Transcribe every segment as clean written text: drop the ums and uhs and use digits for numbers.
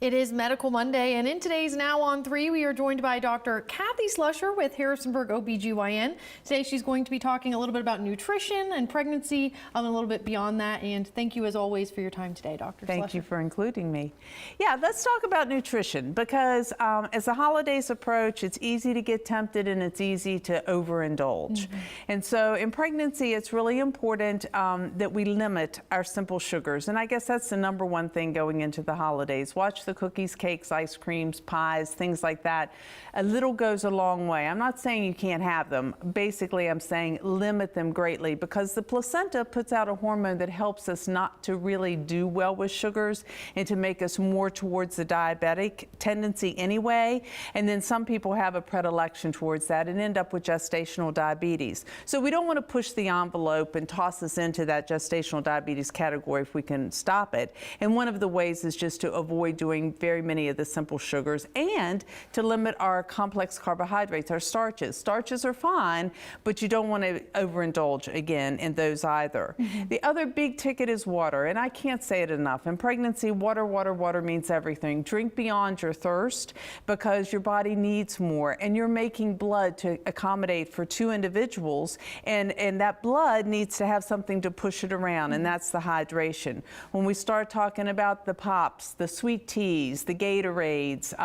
It is Medical Monday, and in today's Now on 3, we are joined by Dr. Kathy Slusher with Harrisonburg OBGYN. Today she's going to be talking a little bit about nutrition and pregnancy, a little bit beyond that. And thank you as always for your time today, Dr. Slusher. Thank you for including me. Yeah, let's talk about nutrition because as the holidays approach, it's easy to get tempted and it's easy to overindulge. And so in pregnancy, it's really important that we limit our simple sugars. And I guess that's the number one thing going into the holidays. Watch the cookies, cakes, ice creams, pies, things like that. A little goes a long way. I'm not saying you can't have them. Basically, I'm saying limit them greatly because the placenta puts out a hormone that helps us not to really do well with sugars and to make us more towards the diabetic tendency anyway. And then some people have a predilection towards that and end up with gestational diabetes. So we don't want to push the envelope and toss us into that gestational diabetes category if we can stop it. And one of the ways is just to avoid doing very many of the simple sugars and to limit our complex carbohydrates, our starches. Starches are fine, but you don't want to overindulge again in those either. The other big ticket is water, and I can't say it enough. In pregnancy, water, water, water means everything. Drink beyond your thirst because your body needs more, and you're making blood to accommodate for two individuals, and that blood needs to have something to push it around, and that's the hydration. When we start talking about the pops, the sweet teas, the Gatorades,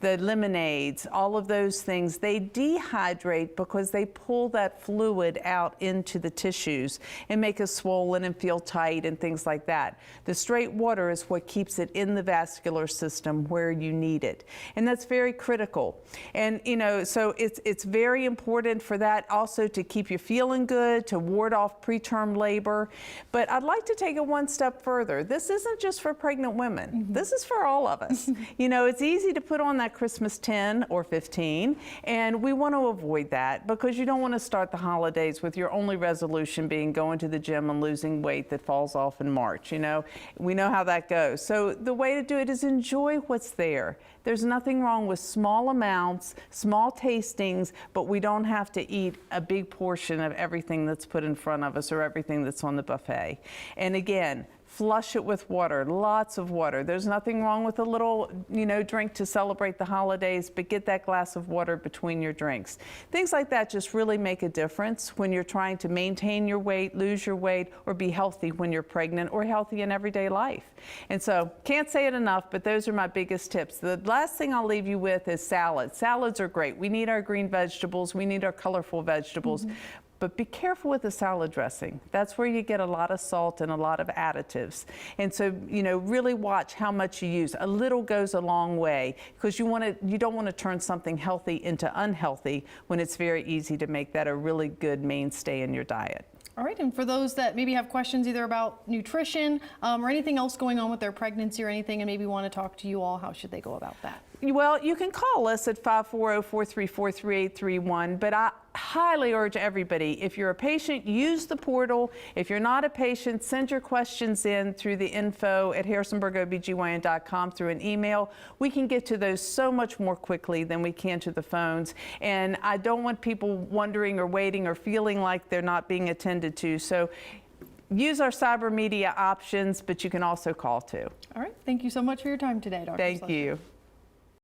the lemonades, all of those things, they dehydrate because they pull that fluid out into the tissues and make us swollen and feel tight and things like that. The straight water is what keeps it in the vascular system where you need it. And that's very critical. And, you know, so it's very important for that also to keep you feeling good, to ward off preterm labor. But I'd like to take it one step further. This isn't just for pregnant women. This is for all of us. You know, it's easy to put on that Christmas 10 or 15, and we want to avoid that because you don't want to start the holidays with your only resolution being going to the gym and losing weight that falls off in March. You know, we know how that goes. So the way to do it is enjoy what's there. There's nothing wrong with small amounts, small tastings, but we don't have to eat a big portion of everything that's put in front of us or everything that's on the buffet. And again, flush it with water, lots of water. There's nothing wrong with a little, you know, drink to celebrate the holidays, but get that glass of water between your drinks. Things like that just really make a difference when you're trying to maintain your weight, lose your weight, or be healthy when you're pregnant or healthy in everyday life. And so, can't say it enough, but those are my biggest tips. The last thing I'll leave you with is salads. Salads are great. We need our green vegetables. We need our colorful vegetables. But be careful with the salad dressing. That's where you get a lot of salt and a lot of additives. And so, you know, really watch how much you use. A little goes a long way because you don't want to turn something healthy into unhealthy when it's very easy to make that a really good mainstay in your diet. All right, and for those that maybe have questions either about nutrition or anything else going on with their pregnancy or anything and maybe want to talk to you all, how should they go about that? Well, you can call us at 540-434-3831, but I highly urge everybody, if you're a patient, use the portal. If you're not a patient, send your questions in through the info at harrisonburgobgyn.com through an email. We can get to those so much more quickly than we can to the phones. And I don't want people wondering or waiting or feeling like they're not being attended to. So use our cyber media options, but you can also call too. All right. Thank you so much for your time today, Dr. Thank Slusher. you.